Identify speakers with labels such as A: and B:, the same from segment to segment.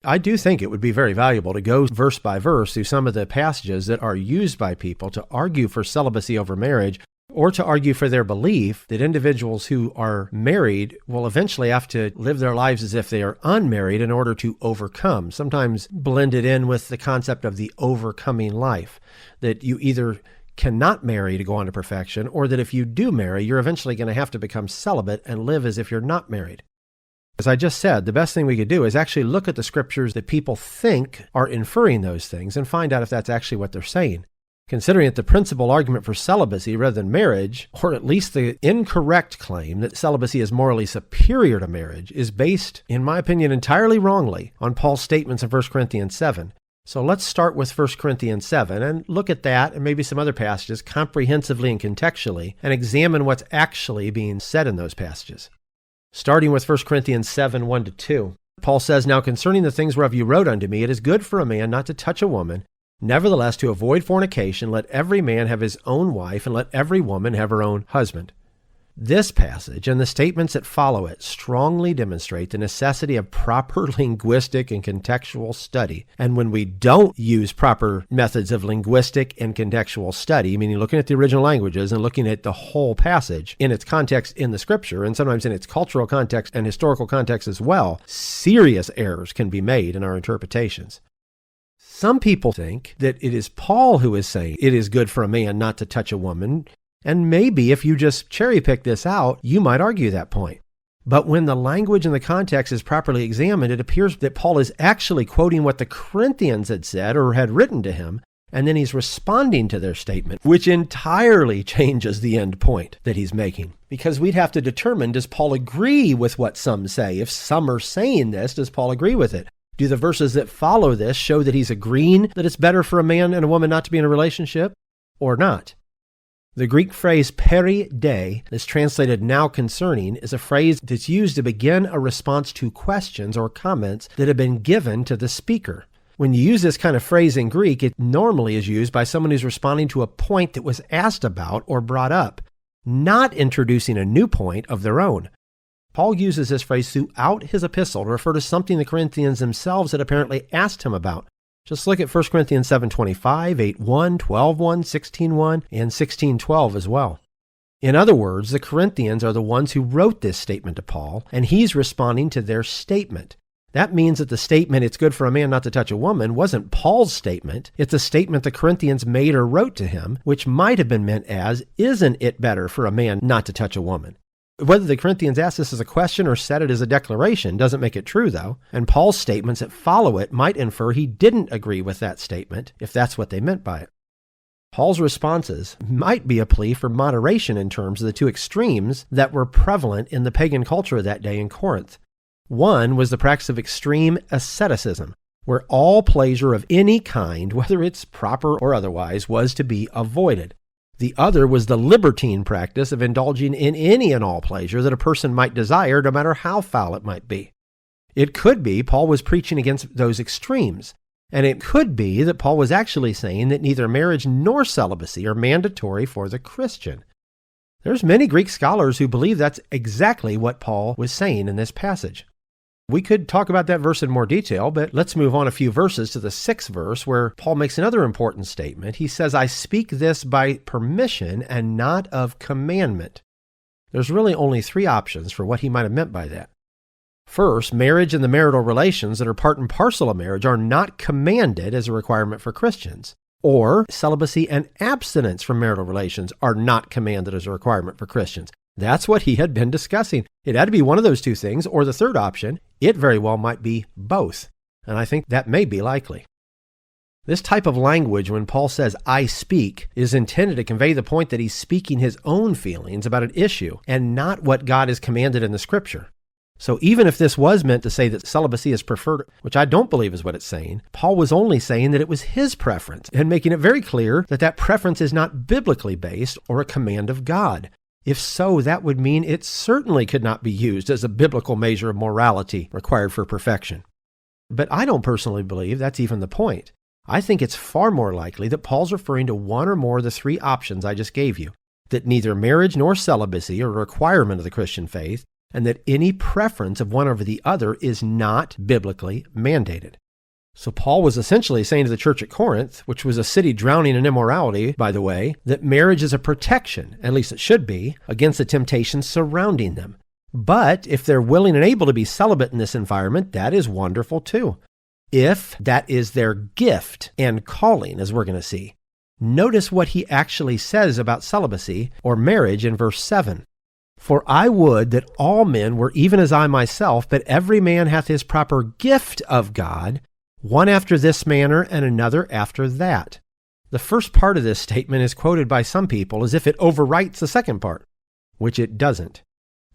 A: I do think it would be very valuable to go verse by verse through some of the passages that are used by people to argue for celibacy over marriage, or to argue for their belief that individuals who are married will eventually have to live their lives as if they are unmarried in order to overcome, sometimes blended in with the concept of the overcoming life, that you either cannot marry to go on to perfection, or that if you do marry, you're eventually going to have to become celibate and live as if you're not married. As I just said, the best thing we could do is actually look at the scriptures that people think are inferring those things and find out if that's actually what they're saying. Considering that the principal argument for celibacy rather than marriage, or at least the incorrect claim that celibacy is morally superior to marriage, is based, in my opinion, entirely wrongly on Paul's statements in 1 Corinthians 7. So let's start with 1 Corinthians 7 and look at that and maybe some other passages comprehensively and contextually and examine what's actually being said in those passages. Starting with 1 Corinthians 7, 1-2, Paul says, "Now concerning the things whereof you wrote unto me, it is good for a man not to touch a woman. Nevertheless, to avoid fornication, let every man have his own wife, and let every woman have her own husband." This passage and the statements that follow it strongly demonstrate the necessity of proper linguistic and contextual study. And when we don't use proper methods of linguistic and contextual study, meaning looking at the original languages and looking at the whole passage in its context in the scripture, and sometimes in its cultural context and historical context as well, serious errors can be made in our interpretations. Some people think that it is Paul who is saying it is good for a man not to touch a woman, and maybe if you just cherry pick this out, you might argue that point. But when the language and the context is properly examined, it appears that Paul is actually quoting what the Corinthians had said or had written to him, and then he's responding to their statement, which entirely changes the end point that he's making. Because we'd have to determine, does Paul agree with what some say? If some are saying this, does Paul agree with it? Do the verses that follow this show that he's agreeing that it's better for a man and a woman not to be in a relationship, or not? The Greek phrase peri de, that's translated now concerning, is a phrase that's used to begin a response to questions or comments that have been given to the speaker. When you use this kind of phrase in Greek, it normally is used by someone who's responding to a point that was asked about or brought up, not introducing a new point of their own. Paul uses this phrase throughout his epistle to refer to something the Corinthians themselves had apparently asked him about. Just look at 1 Corinthians 7:25, 8:1, 12:1, 16:1, and 16:12 as well. In other words, the Corinthians are the ones who wrote this statement to Paul, and he's responding to their statement. That means that the statement, "it's good for a man not to touch a woman," wasn't Paul's statement. It's a statement the Corinthians made or wrote to him, which might have been meant as, "Isn't it better for a man not to touch a woman?" Whether the Corinthians asked this as a question or said it as a declaration doesn't make it true, though, and Paul's statements that follow it might infer he didn't agree with that statement, if that's what they meant by it. Paul's responses might be a plea for moderation in terms of the two extremes that were prevalent in the pagan culture of that day in Corinth. One was the practice of extreme asceticism, where all pleasure of any kind, whether it's proper or otherwise, was to be avoided. The other was the libertine practice of indulging in any and all pleasure that a person might desire, no matter how foul it might be. It could be Paul was preaching against those extremes, and it could be that Paul was actually saying that neither marriage nor celibacy are mandatory for the Christian. There's many Greek scholars who believe that's exactly what Paul was saying in this passage. We could talk about that verse in more detail, but let's move on a few verses to the 6th verse where Paul makes another important statement. He says, "I speak this by permission and not of commandment." There's really only 3 options for what he might have meant by that. First, marriage and the marital relations that are part and parcel of marriage are not commanded as a requirement for Christians. Or celibacy and abstinence from marital relations are not commanded as a requirement for Christians. That's what he had been discussing. It had to be one of those 2 things, or the third option, it very well might be both. And I think that may be likely. This type of language, when Paul says, "I speak," is intended to convey the point that he's speaking his own feelings about an issue and not what God has commanded in the scripture. So even if this was meant to say that celibacy is preferred, which I don't believe is what it's saying, Paul was only saying that it was his preference and making it very clear that that preference is not biblically based or a command of God. If so, that would mean it certainly could not be used as a biblical measure of morality required for perfection. But I don't personally believe that's even the point. I think it's far more likely that Paul's referring to one or more of the 3 options I just gave you, that neither marriage nor celibacy are a requirement of the Christian faith, and that any preference of one over the other is not biblically mandated. So Paul was essentially saying to the church at Corinth, which was a city drowning in immorality, by the way, that marriage is a protection, at least it should be, against the temptations surrounding them. But if they're willing and able to be celibate in this environment, that is wonderful too. If that is their gift and calling, as we're going to see. Notice what he actually says about celibacy or marriage in verse 7. For I would that all men were even as I myself, but every man hath his proper gift of God, one after this manner and another after that. The first part of this statement is quoted by some people as if it overwrites the second part, which it doesn't.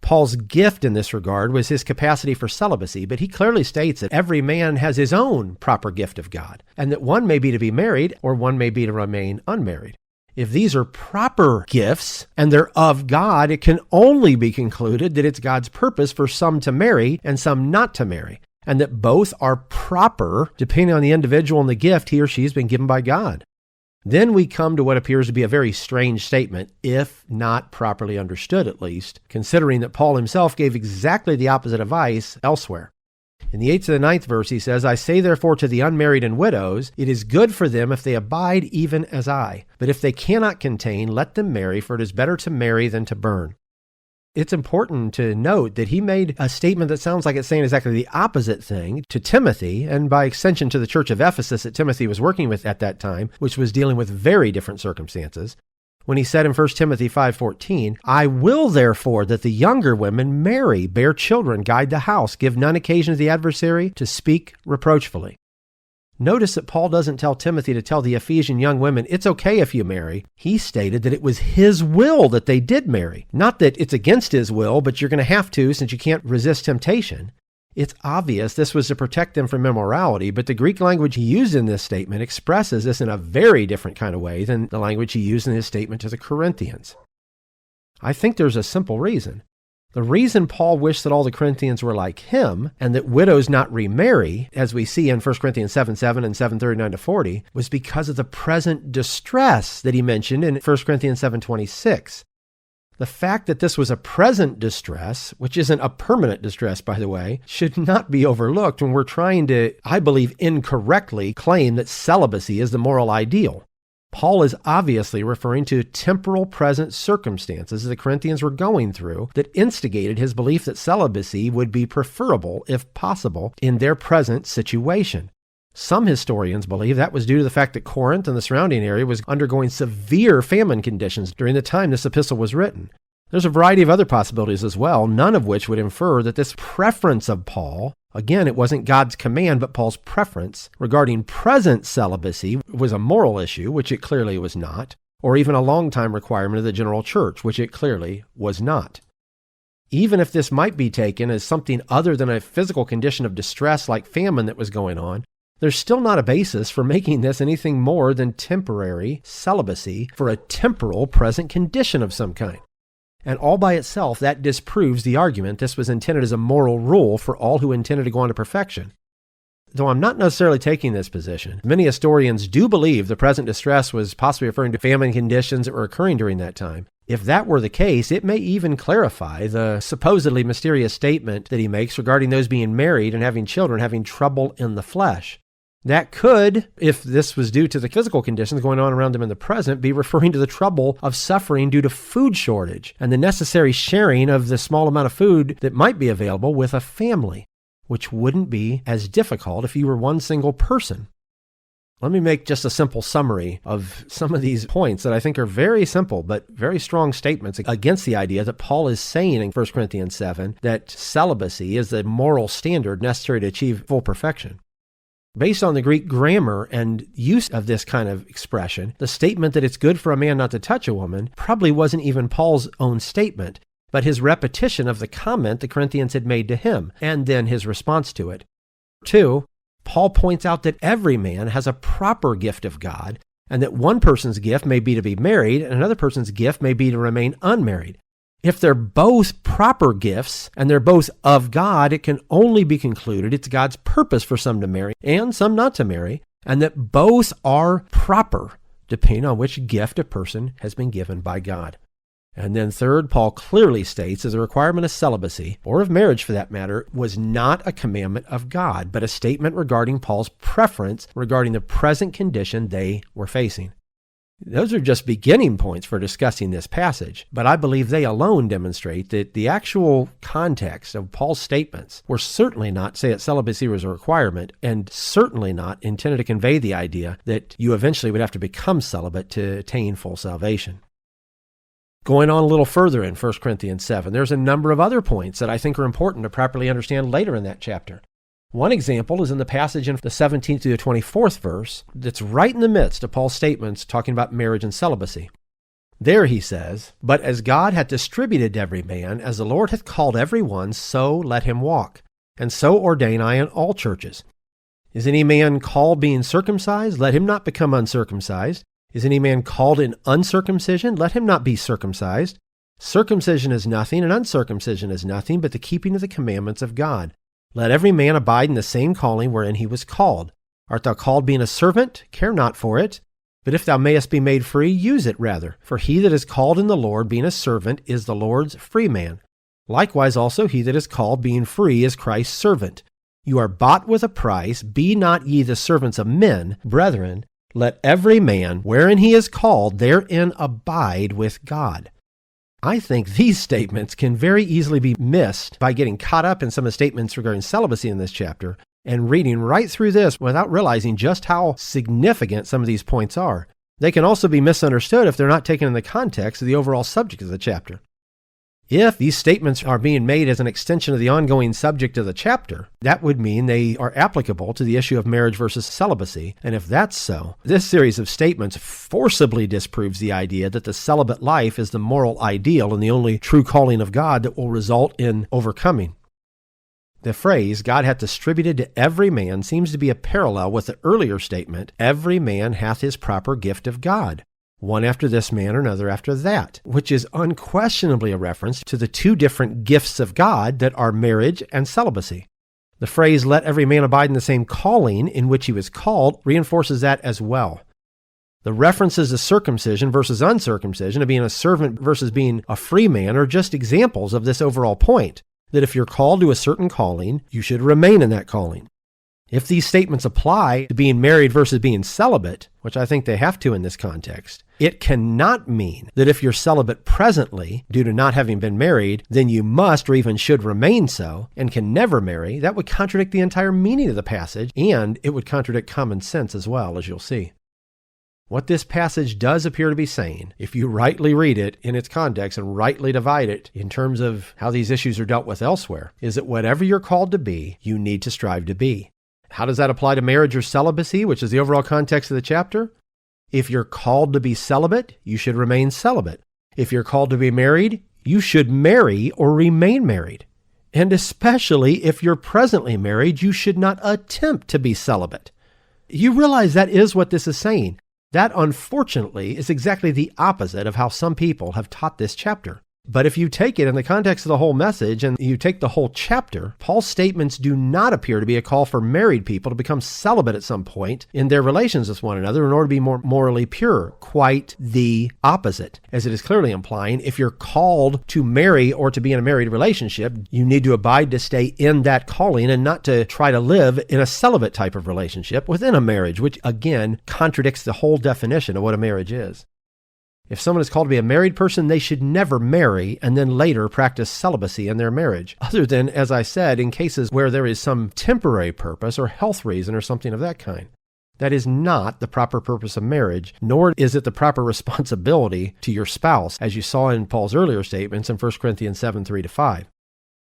A: Paul's gift in this regard was his capacity for celibacy, but he clearly states that every man has his own proper gift of God, and that one may be to be married or one may be to remain unmarried. If these are proper gifts and they're of God, it can only be concluded that it's God's purpose for some to marry and some not to marry, and that both are proper depending on the individual and the gift he or she has been given by God. Then we come to what appears to be a very strange statement, if not properly understood at least, considering that Paul himself gave exactly the opposite advice elsewhere. In the 8th to the 9th verse, he says, I say therefore to the unmarried and widows, it is good for them if they abide even as I. But if they cannot contain, let them marry, for it is better to marry than to burn. It's important to note that he made a statement that sounds like it's saying exactly the opposite thing to Timothy, and by extension to the church of Ephesus that Timothy was working with at that time, which was dealing with very different circumstances, when he said in 1 Timothy 5:14, I will therefore that the younger women marry, bear children, guide the house, give none occasion to the adversary to speak reproachfully. Notice that Paul doesn't tell Timothy to tell the Ephesian young women, it's okay if you marry. He stated that it was his will that they did marry. Not that it's against his will, but you're going to have to since you can't resist temptation. It's obvious this was to protect them from immorality, but the Greek language he used in this statement expresses this in a very different kind of way than the language he used in his statement to the Corinthians. I think there's a simple reason. The reason Paul wished that all the Corinthians were like him and that widows not remarry, as we see in 1 Corinthians 7:7 and 7:39-40, was because of the present distress that he mentioned in 1 Corinthians 7:26. The fact that this was a present distress, which isn't a permanent distress, by the way, should not be overlooked when we're trying to, I believe, incorrectly claim that celibacy is the moral ideal. Paul is obviously referring to temporal present circumstances the Corinthians were going through that instigated his belief that celibacy would be preferable, if possible, in their present situation. Some historians believe that was due to the fact that Corinth and the surrounding area was undergoing severe famine conditions during the time this epistle was written. There's a variety of other possibilities as well, none of which would infer that this preference of Paul, again, it wasn't God's command, but Paul's preference regarding present celibacy was a moral issue, which it clearly was not, or even a long-time requirement of the general church, which it clearly was not. Even if this might be taken as something other than a physical condition of distress like famine that was going on, there's still not a basis for making this anything more than temporary celibacy for a temporal present condition of some kind. And all by itself, that disproves the argument this was intended as a moral rule for all who intended to go on to perfection. Though I'm not necessarily taking this position, many historians do believe the present distress was possibly referring to famine conditions that were occurring during that time. If that were the case, it may even clarify the supposedly mysterious statement that he makes regarding those being married and having children having trouble in the flesh. That could, if this was due to the physical conditions going on around them in the present, be referring to the trouble of suffering due to food shortage and the necessary sharing of the small amount of food that might be available with a family, which wouldn't be as difficult if you were one single person. Let me make just a simple summary of some of these points that I think are very simple but very strong statements against the idea that Paul is saying in 1 Corinthians 7 that celibacy is the moral standard necessary to achieve full perfection. Based on the Greek grammar and use of this kind of expression, the statement that it's good for a man not to touch a woman probably wasn't even Paul's own statement, but his repetition of the comment the Corinthians had made to him, and then his response to it. 2, Paul points out that every man has a proper gift of God, and that one person's gift may be to be married, and another person's gift may be to remain unmarried. If they're both proper gifts and they're both of God, it can only be concluded it's God's purpose for some to marry and some not to marry, and that both are proper, depending on which gift a person has been given by God. And then third, Paul clearly states that the requirement of celibacy, or of marriage for that matter, was not a commandment of God, but a statement regarding Paul's preference regarding the present condition they were facing. Those are just beginning points for discussing this passage, but I believe they alone demonstrate that the actual context of Paul's statements were certainly not say that celibacy was a requirement, and certainly not intended to convey the idea that you eventually would have to become celibate to attain full salvation. Going on a little further in 1 Corinthians 7, there's a number of other points that I think are important to properly understand later in that chapter. One example is in the passage in the 17th to the 24th verse that's right in the midst of Paul's statements talking about marriage and celibacy. There he says, "But as God hath distributed to every man, as the Lord hath called every one, so let him walk. And so ordain I in all churches. Is any man called being circumcised? Let him not become uncircumcised. Is any man called in uncircumcision? Let him not be circumcised. Circumcision is nothing, and uncircumcision is nothing, but the keeping of the commandments of God. Let every man abide in the same calling wherein he was called. Art thou called being a servant? Care not for it. But if thou mayest be made free, use it rather. For he that is called in the Lord, being a servant, is the Lord's free man. Likewise also he that is called, being free, is Christ's servant. You are bought with a price. Be not ye the servants of men. Brethren, let every man, wherein he is called, therein abide with God." I think these statements can very easily be missed by getting caught up in some of the statements regarding celibacy in this chapter and reading right through this without realizing just how significant some of these points are. They can also be misunderstood if they're not taken in the context of the overall subject of the chapter. If these statements are being made as an extension of the ongoing subject of the chapter, that would mean they are applicable to the issue of marriage versus celibacy. And if that's so, this series of statements forcibly disproves the idea that the celibate life is the moral ideal and the only true calling of God that will result in overcoming. The phrase, "God hath distributed to every man," seems to be a parallel with the earlier statement, "Every man hath his proper gift of God. One after this manner, another after that," which is unquestionably a reference to the two different gifts of God that are marriage and celibacy. The phrase, "Let every man abide in the same calling in which he was called," reinforces that as well. The references to circumcision versus uncircumcision, of being a servant versus being a free man, are just examples of this overall point, that if you're called to a certain calling, you should remain in that calling. If these statements apply to being married versus being celibate, which I think they have to in this context, it cannot mean that if you're celibate presently, due to not having been married, then you must or even should remain so and can never marry. That would contradict the entire meaning of the passage, and it would contradict common sense as well, as you'll see. What this passage does appear to be saying, if you rightly read it in its context and rightly divide it in terms of how these issues are dealt with elsewhere, is that whatever you're called to be, you need to strive to be. How does that apply to marriage or celibacy, which is the overall context of the chapter? If you're called to be celibate, you should remain celibate. If you're called to be married, you should marry or remain married. And especially if you're presently married, you should not attempt to be celibate. You realize that is what this is saying. That, unfortunately, is exactly the opposite of how some people have taught this chapter. But if you take it in the context of the whole message and you take the whole chapter, Paul's statements do not appear to be a call for married people to become celibate at some point in their relations with one another in order to be more morally pure. Quite the opposite. As it is clearly implying, if you're called to marry or to be in a married relationship, you need to abide to stay in that calling and not to try to live in a celibate type of relationship within a marriage, which again contradicts the whole definition of what a marriage is. If someone is called to be a married person, they should never marry and then later practice celibacy in their marriage, other than, as I said, in cases where there is some temporary purpose or health reason or something of that kind. That is not the proper purpose of marriage, nor is it the proper responsibility to your spouse, as you saw in Paul's earlier statements in 1 Corinthians 7, 3-5.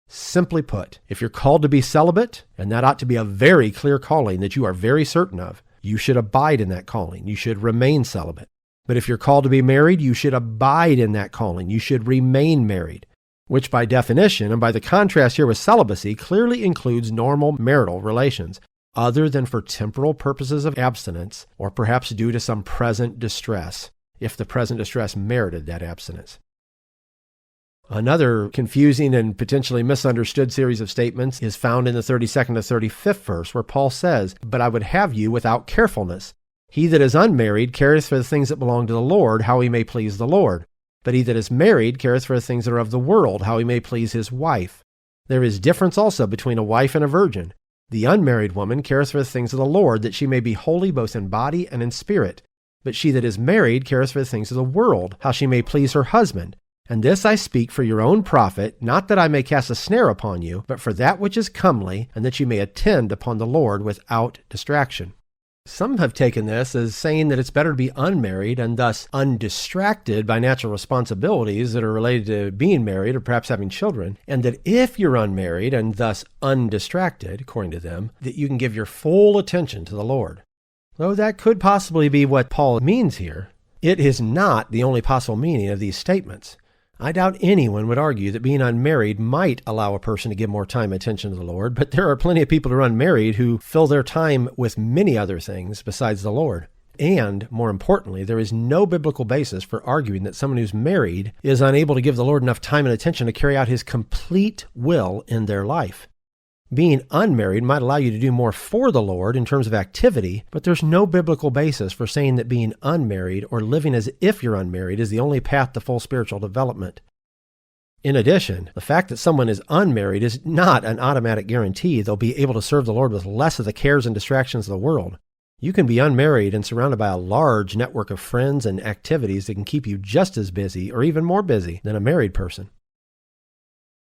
A: Simply put, if you're called to be celibate, and that ought to be a very clear calling that you are very certain of, you should abide in that calling. You should remain celibate. But if you're called to be married, you should abide in that calling. You should remain married, which by definition and by the contrast here with celibacy clearly includes normal marital relations, other than for temporal purposes of abstinence or perhaps due to some present distress, if the present distress merited that abstinence. Another confusing and potentially misunderstood series of statements is found in the 32nd to 35th verse, where Paul says, "But I would have you without carefulness. He that is unmarried careth for the things that belong to the Lord, how he may please the Lord. But he that is married careth for the things that are of the world, how he may please his wife. There is difference also between a wife and a virgin. The unmarried woman careth for the things of the Lord, that she may be holy both in body and in spirit. But she that is married careth for the things of the world, how she may please her husband. And this I speak for your own profit, not that I may cast a snare upon you, but for that which is comely, and that you may attend upon the Lord without distraction. Some have taken this as saying that it's better to be unmarried and thus undistracted by natural responsibilities that are related to being married or perhaps having children, and that if you're unmarried and thus undistracted, according to them, that you can give your full attention to the Lord. Though that could possibly be what Paul means here, it is not the only possible meaning of these statements. I doubt anyone would argue that being unmarried might allow a person to give more time and attention to the Lord, but there are plenty of people who are unmarried who fill their time with many other things besides the Lord. And, more importantly, there is no biblical basis for arguing that someone who's married is unable to give the Lord enough time and attention to carry out his complete will in their life. Being unmarried might allow you to do more for the Lord in terms of activity, but there's no biblical basis for saying that being unmarried or living as if you're unmarried is the only path to full spiritual development. In addition, the fact that someone is unmarried is not an automatic guarantee they'll be able to serve the Lord with less of the cares and distractions of the world. You can be unmarried and surrounded by a large network of friends and activities that can keep you just as busy or even more busy than a married person.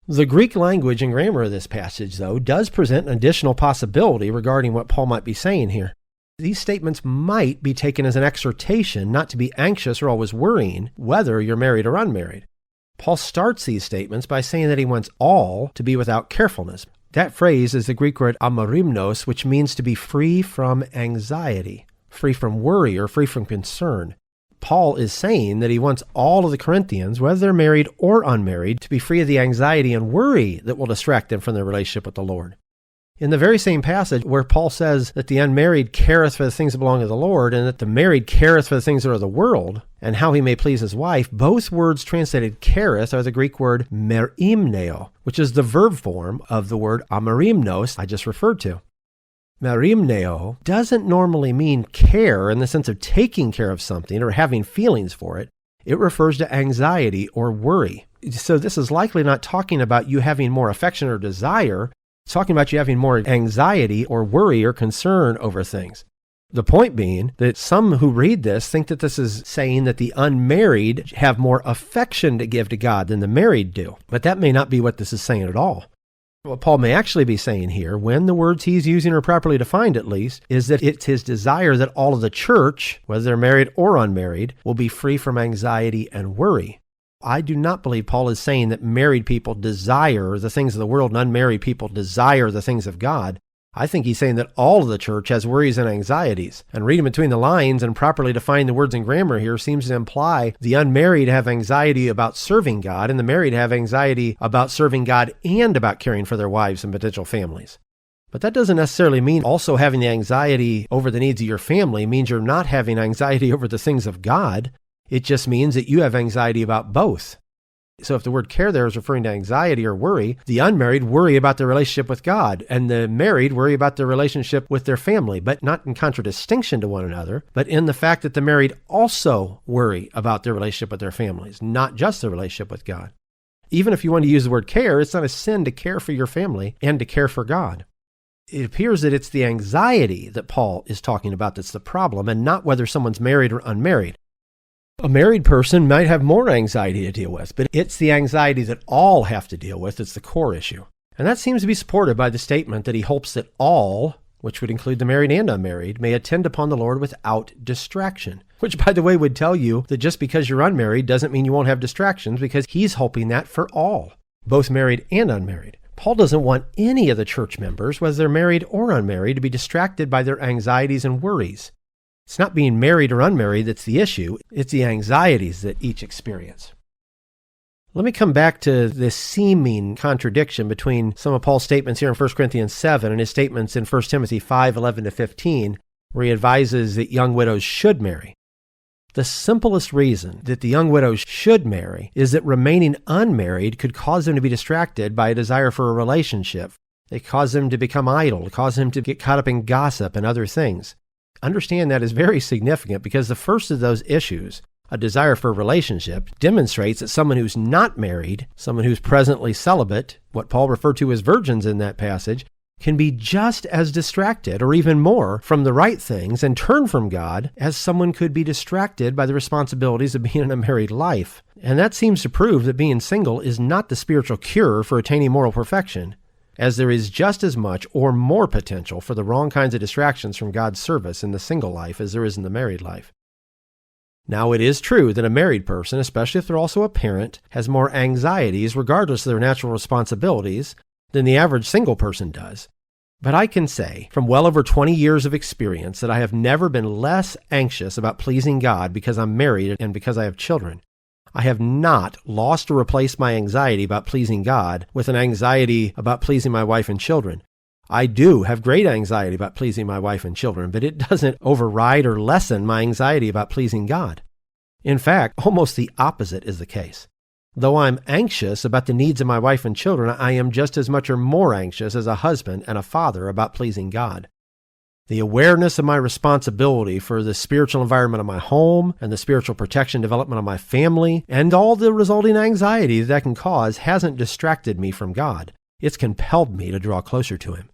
A: The Greek language and grammar of this passage, though, does present an additional possibility regarding what Paul might be saying here. These statements might be taken as an exhortation not to be anxious or always worrying whether you're married or unmarried. Paul starts these statements by saying that he wants all to be without carefulness. That phrase is the Greek word amarimnos, which means to be free from anxiety, free from worry, or free from concern. Paul is saying that he wants all of the Corinthians, whether they're married or unmarried, to be free of the anxiety and worry that will distract them from their relationship with the Lord. In the very same passage where Paul says that the unmarried careth for the things that belong to the Lord and that the married careth for the things that are of the world and how he may please his wife, both words translated careth are the Greek word merimneo, which is the verb form of the word amarimnos I just referred to. Merimneo doesn't normally mean care in the sense of taking care of something or having feelings for it. It refers to anxiety or worry. So this is likely not talking about you having more affection or desire. It's talking about you having more anxiety or worry or concern over things. The point being that some who read this think that this is saying that the unmarried have more affection to give to God than the married do. But that may not be what this is saying at all. What Paul may actually be saying here, when the words he's using are properly defined at least, is that it's his desire that all of the church, whether they're married or unmarried, will be free from anxiety and worry. I do not believe Paul is saying that married people desire the things of the world and unmarried people desire the things of God. I think he's saying that all of the church has worries and anxieties. And reading between the lines and properly defining the words in grammar here seems to imply the unmarried have anxiety about serving God and the married have anxiety about serving God and about caring for their wives and potential families. But that doesn't necessarily mean also having the anxiety over the needs of your family means you're not having anxiety over the things of God. It just means that you have anxiety about both. So if the word care there is referring to anxiety or worry, the unmarried worry about their relationship with God, and the married worry about their relationship with their family, but not in contradistinction to one another, but in the fact that the married also worry about their relationship with their families, not just their relationship with God. Even if you want to use the word care, it's not a sin to care for your family and to care for God. It appears that it's the anxiety that Paul is talking about that's the problem, and not whether someone's married or unmarried. A married person might have more anxiety to deal with, but it's the anxiety that all have to deal with that's the core issue. And that seems to be supported by the statement that he hopes that all, which would include the married and unmarried, may attend upon the Lord without distraction. Which, by the way, would tell you that just because you're unmarried doesn't mean you won't have distractions, because he's hoping that for all, both married and unmarried. Paul doesn't want any of the church members, whether they're married or unmarried, to be distracted by their anxieties and worries. It's not being married or unmarried that's the issue. It's the anxieties that each experience. Let me come back to this seeming contradiction between some of Paul's statements here in 1 Corinthians 7 and his statements in 1 Timothy 5:11-15, where he advises that young widows should marry. The simplest reason that the young widows should marry is that remaining unmarried could cause them to be distracted by a desire for a relationship. It cause them to become idle, cause them to get caught up in gossip and other things. Understand that is very significant because the first of those issues a desire for a relationship, demonstrates that someone who's not married, someone who's presently celibate, what Paul referred to as virgins in that passage, can be just as distracted or even more from the right things and turn from God as someone could be distracted by the responsibilities of being in a married life. And that seems to prove that being single is not the spiritual cure for attaining moral perfection, as there is just as much or more potential for the wrong kinds of distractions from God's service in the single life as there is in the married life. Now, it is true that a married person, especially if they're also a parent, has more anxieties regardless of their natural responsibilities than the average single person does. But I can say, from well over 20 years of experience, that I have never been less anxious about pleasing God because I'm married and because I have children. I have not lost or replaced my anxiety about pleasing God with an anxiety about pleasing my wife and children. I do have great anxiety about pleasing my wife and children, but it doesn't override or lessen my anxiety about pleasing God. In fact, almost the opposite is the case. Though I'm anxious about the needs of my wife and children, I am just as much or more anxious as a husband and a father about pleasing God. The awareness of my responsibility for the spiritual environment of my home and the spiritual protection development of my family and all the resulting anxiety that can cause hasn't distracted me from God. It's compelled me to draw closer to Him.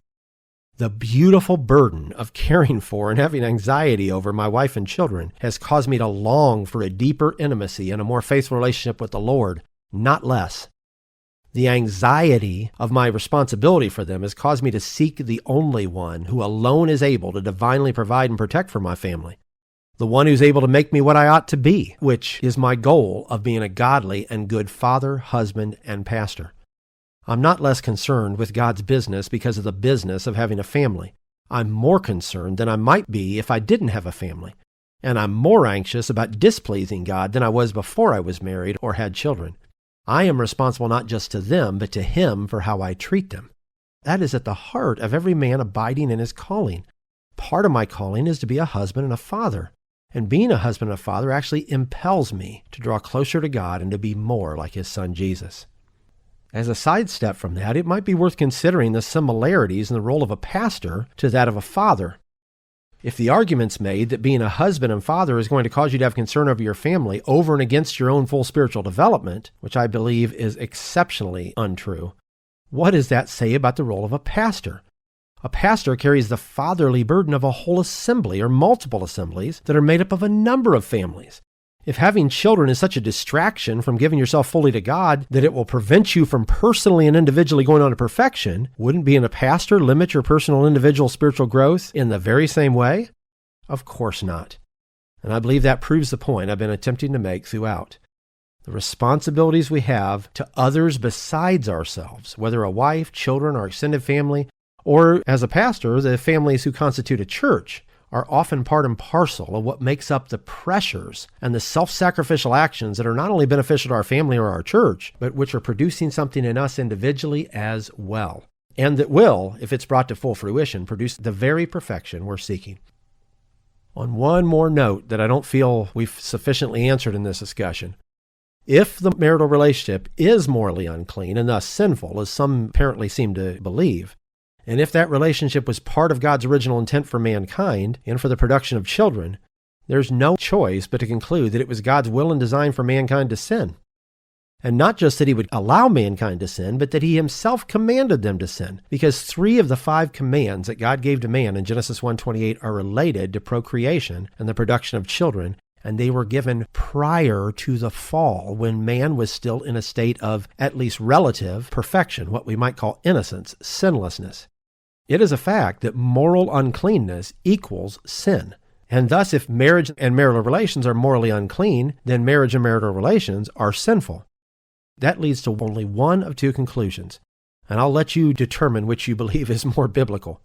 A: The beautiful burden of caring for and having anxiety over my wife and children has caused me to long for a deeper intimacy and a more faithful relationship with the Lord, not less. The anxiety of my responsibility for them has caused me to seek the only one who alone is able to divinely provide and protect for my family, the one who's able to make me what I ought to be, which is my goal of being a godly and good father, husband, and pastor. I'm not less concerned with God's business because of the business of having a family. I'm more concerned than I might be if I didn't have a family, and I'm more anxious about displeasing God than I was before I was married or had children. I am responsible not just to them, but to Him for how I treat them. That is at the heart of every man abiding in his calling. Part of my calling is to be a husband and a father, and being a husband and a father actually impels me to draw closer to God and to be more like His Son Jesus. As a sidestep from that, it might be worth considering the similarities in the role of a pastor to that of a father. If the argument's made that being a husband and father is going to cause you to have concern over your family over and against your own full spiritual development, which I believe is exceptionally untrue, what does that say about the role of a pastor? A pastor carries the fatherly burden of a whole assembly or multiple assemblies that are made up of a number of families. If having children is such a distraction from giving yourself fully to God that it will prevent you from personally and individually going on to perfection, wouldn't being a pastor limit your personal individual spiritual growth in the very same way? Of course not. And I believe that proves the point I've been attempting to make throughout. The responsibilities we have to others besides ourselves, whether a wife, children, or extended family, or as a pastor, the families who constitute a church, are often part and parcel of what makes up the pressures and the self-sacrificial actions that are not only beneficial to our family or our church, but which are producing something in us individually as well, and that will, if it's brought to full fruition, produce the very perfection we're seeking. On one more note that I don't feel we've sufficiently answered in this discussion, if the marital relationship is morally unclean and thus sinful, as some apparently seem to believe, and if that relationship was part of God's original intent for mankind and for the production of children, there's no choice but to conclude that it was God's will and design for mankind to sin. And not just that He would allow mankind to sin, but that He Himself commanded them to sin, because 3 of the 5 commands that God gave to man in Genesis 1:28 are related to procreation and the production of children, and they were given prior to the fall, when man was still in a state of at least relative perfection, what we might call innocence, sinlessness. It is a fact that moral uncleanness equals sin. And thus, if marriage and marital relations are morally unclean, then marriage and marital relations are sinful. That leads to only one of 2 conclusions, and I'll let you determine which you believe is more biblical.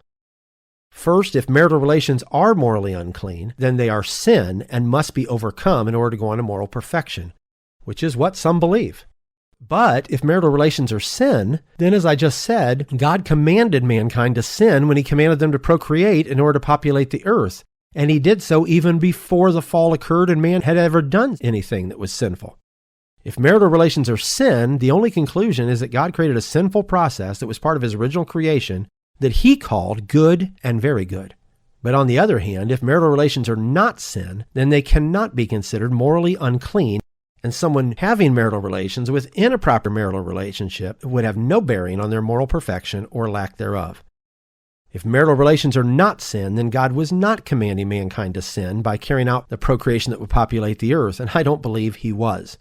A: First, if marital relations are morally unclean, then they are sin and must be overcome in order to go on to moral perfection, which is what some believe. But if marital relations are sin, then as I just said, God commanded mankind to sin when He commanded them to procreate in order to populate the earth. And He did so even before the fall occurred and man had ever done anything that was sinful. If marital relations are sin, the only conclusion is that God created a sinful process that was part of His original creation that He called good and very good. But on the other hand, if marital relations are not sin, then they cannot be considered morally unclean, and someone having marital relations within a proper marital relationship would have no bearing on their moral perfection or lack thereof. If marital relations are not sin, then God was not commanding mankind to sin by carrying out the procreation that would populate the earth, and I don't believe he was.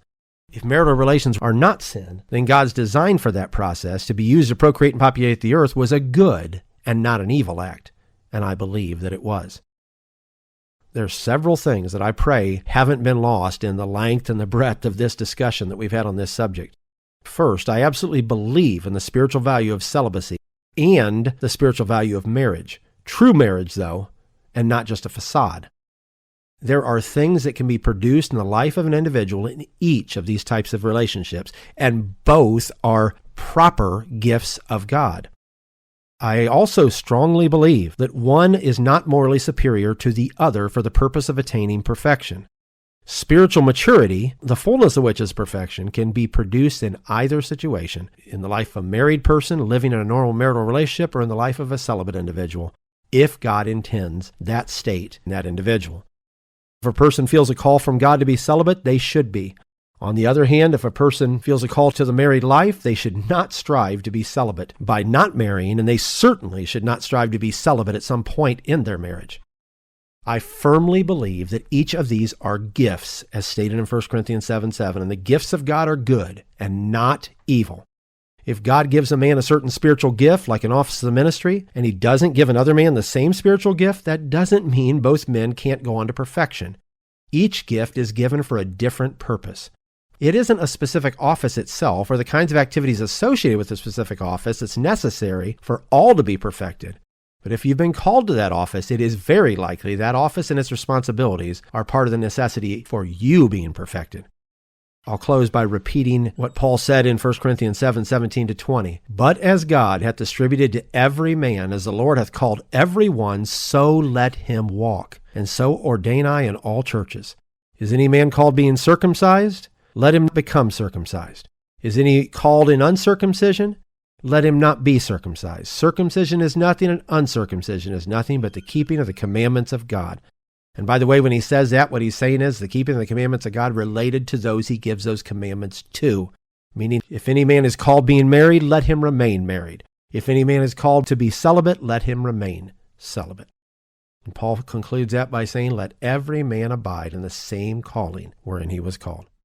A: If marital relations are not sin, then God's design for that process to be used to procreate and populate the earth was a good and not an evil act, and I believe that it was. There are several things that I pray haven't been lost in the length and the breadth of this discussion that we've had on this subject. First, I absolutely believe in the spiritual value of celibacy and the spiritual value of marriage. True marriage, though, and not just a facade. There are things that can be produced in the life of an individual in each of these types of relationships, and both are proper gifts of God. I also strongly believe that one is not morally superior to the other for the purpose of attaining perfection. Spiritual maturity, the fullness of which is perfection, can be produced in either situation, in the life of a married person living in a normal marital relationship or in the life of a celibate individual, if God intends that state in that individual. If a person feels a call from God to be celibate, they should be. On the other hand, if a person feels a call to the married life, they should not strive to be celibate by not marrying, and they certainly should not strive to be celibate at some point in their marriage. I firmly believe that each of these are gifts, as stated in 1 Corinthians 7:7, and the gifts of God are good and not evil. If God gives a man a certain spiritual gift, like an office of the ministry, and he doesn't give another man the same spiritual gift, that doesn't mean both men can't go on to perfection. Each gift is given for a different purpose. It isn't a specific office itself or the kinds of activities associated with a specific office that's necessary for all to be perfected. But if you've been called to that office, it is very likely that office and its responsibilities are part of the necessity for you being perfected. I'll close by repeating what Paul said in 1 Corinthians 7:17-20. But as God hath distributed to every man, as the Lord hath called every one, so let him walk. And so ordain I in all churches. Is any man called being circumcised? Let him become circumcised. Is any called in uncircumcision? Let him not be circumcised. Circumcision is nothing, and uncircumcision is nothing but the keeping of the commandments of God. And by the way, when he says that, what he's saying is the keeping of the commandments of God related to those he gives those commandments to. Meaning, if any man is called being married, let him remain married. If any man is called to be celibate, let him remain celibate. And Paul concludes that by saying, let every man abide in the same calling wherein he was called.